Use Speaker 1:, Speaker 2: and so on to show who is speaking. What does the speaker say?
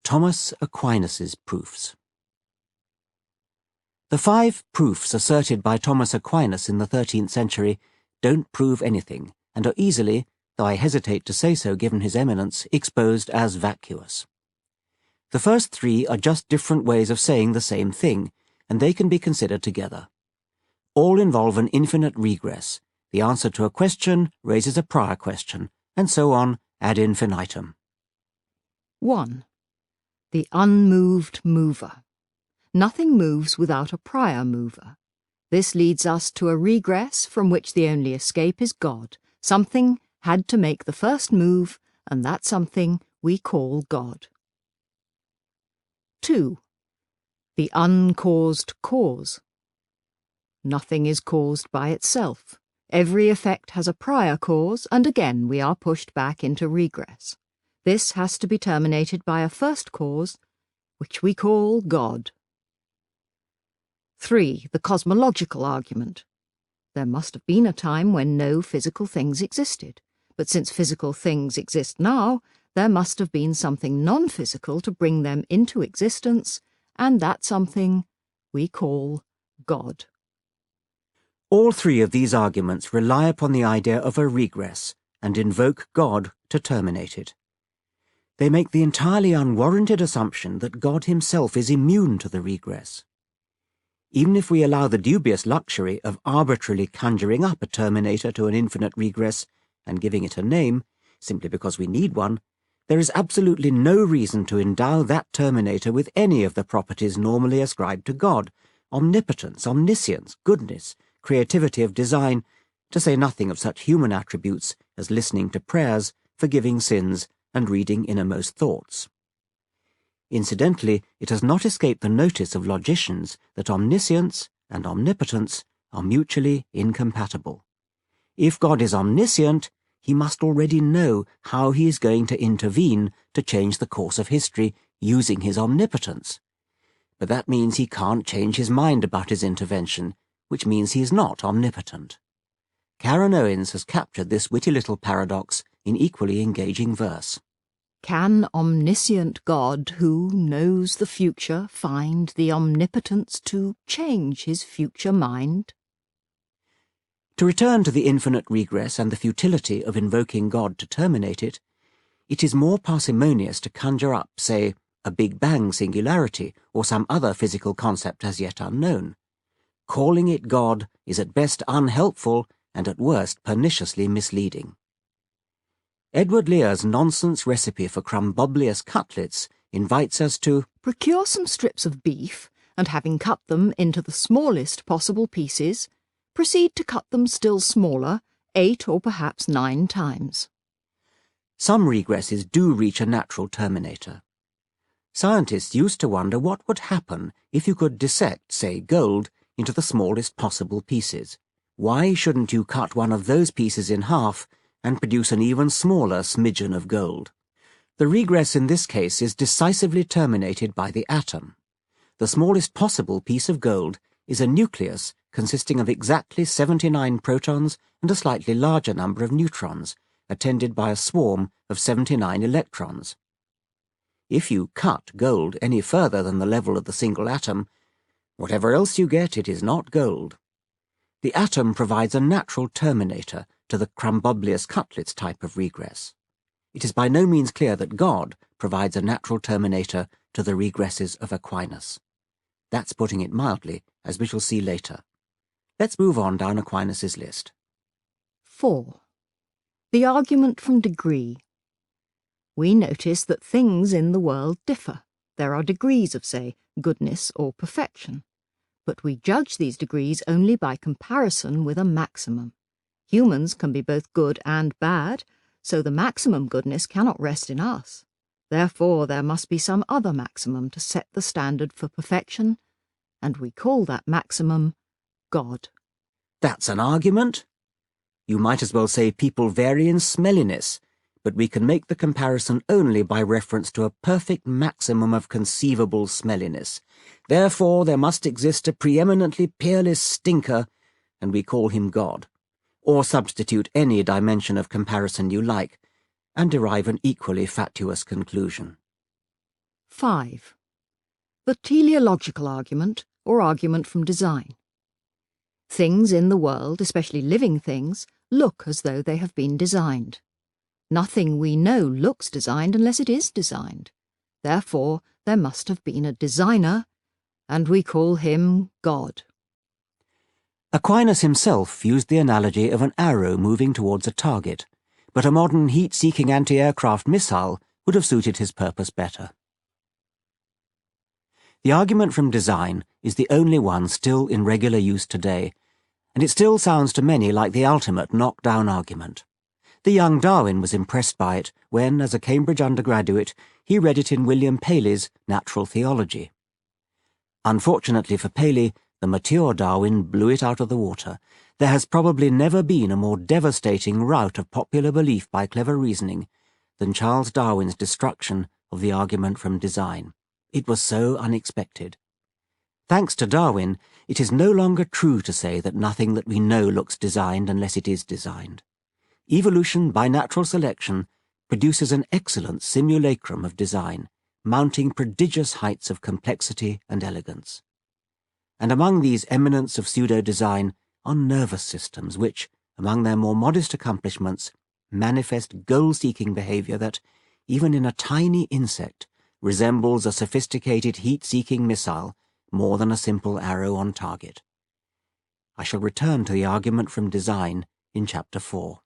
Speaker 1: Thomas Aquinas's proofs. The 5 proofs asserted by Thomas Aquinas in the 13th century don't prove anything, and are easily, though I hesitate to say so given his eminence, exposed as vacuous. The first 3 are just different ways of saying the same thing, and they can be considered together. All involve an infinite regress. The answer to a question raises a prior question, and so on ad infinitum.
Speaker 2: 1. The unmoved mover. Nothing moves without a prior mover. This leads us to a regress from which the only escape is God. Something had to make the first move, and that something we call God. 2. The uncaused cause. Nothing is caused by itself. Every effect has a prior cause, and again we are pushed back into regress. This has to be terminated by a first cause, which we call God. 3. The cosmological argument. There must have been a time when no physical things existed, but since physical things exist now, there must have been something non-physical to bring them into existence, and that something we call God.
Speaker 1: All 3 of these arguments rely upon the idea of a regress and invoke God to terminate it. They make the entirely unwarranted assumption that God himself is immune to the regress. Even if we allow the dubious luxury of arbitrarily conjuring up a terminator to an infinite regress and giving it a name, simply because we need one, there is absolutely no reason to endow that terminator with any of the properties normally ascribed to God: omnipotence, omniscience, goodness, creativity of design, to say nothing of such human attributes as listening to prayers, forgiving sins, and reading innermost thoughts. Incidentally, it has not escaped the notice of logicians that omniscience and omnipotence are mutually incompatible. If God is omniscient, he must already know how he is going to intervene to change the course of history using his omnipotence. But that means he can't change his mind about his intervention, which means he is not omnipotent. Karen Owens has captured this witty little paradox in equally engaging verse.
Speaker 2: Can omniscient God, who knows the future, find the omnipotence to change his future mind?
Speaker 1: To return to the infinite regress and the futility of invoking God to terminate it, it is more parsimonious to conjure up, say, a Big Bang singularity or some other physical concept as yet unknown. Calling it God is at best unhelpful and at worst perniciously misleading. Edward Lear's nonsense recipe for crumboblious cutlets invites us to
Speaker 2: procure some strips of beef, and having cut them into the smallest possible pieces, proceed to cut them still smaller, 8 or perhaps 9 times.
Speaker 1: Some regresses do reach a natural terminator. Scientists used to wonder what would happen if you could dissect, say, gold into the smallest possible pieces. Why shouldn't you cut one of those pieces in half and produce an even smaller smidgen of gold? The regress in this case is decisively terminated by the atom. The smallest possible piece of gold is a nucleus consisting of exactly 79 protons and a slightly larger number of neutrons, attended by a swarm of 79 electrons. If you cut gold any further than the level of the single atom, whatever else you get, it is not gold. The atom provides a natural terminator to the crumboblious cutlets type of regress. It is by no means clear that God provides a natural terminator to the regresses of Aquinas. That's putting it mildly, as we shall see later. Let's move on down Aquinas's list.
Speaker 2: 4. The argument from degree. We notice that things in the world differ. There are degrees of, say, goodness or perfection. But we judge these degrees only by comparison with a maximum. Humans can be both good and bad, so the maximum goodness cannot rest in us. Therefore, there must be some other maximum to set the standard for perfection, and we call that maximum God.
Speaker 1: That's an argument. You might as well say people vary in smelliness, but we can make the comparison only by reference to a perfect maximum of conceivable smelliness. Therefore, there must exist a preeminently peerless stinker, and we call him God. Or substitute any dimension of comparison you like, and derive an equally fatuous conclusion.
Speaker 2: 5. The teleological argument, or argument from design. Things in the world, especially living things, look as though they have been designed. Nothing we know looks designed unless it is designed. Therefore, there must have been a designer, and we call him God.
Speaker 1: Aquinas himself used the analogy of an arrow moving towards a target, but a modern heat-seeking anti-aircraft missile would have suited his purpose better. The argument from design is the only one still in regular use today, and it still sounds to many like the ultimate knock-down argument. The young Darwin was impressed by it when, as a Cambridge undergraduate, he read it in William Paley's Natural Theology. Unfortunately for Paley, the mature Darwin blew it out of the water. There has probably never been a more devastating rout of popular belief by clever reasoning than Charles Darwin's destruction of the argument from design. It was so unexpected. Thanks to Darwin, it is no longer true to say that nothing that we know looks designed unless it is designed. Evolution by natural selection produces an excellent simulacrum of design, mounting prodigious heights of complexity and elegance. And among these eminents of pseudo-design are nervous systems which, among their more modest accomplishments, manifest goal-seeking behavior that, even in a tiny insect, resembles a sophisticated heat-seeking missile more than a simple arrow on target. I shall return to the argument from design in Chapter 4.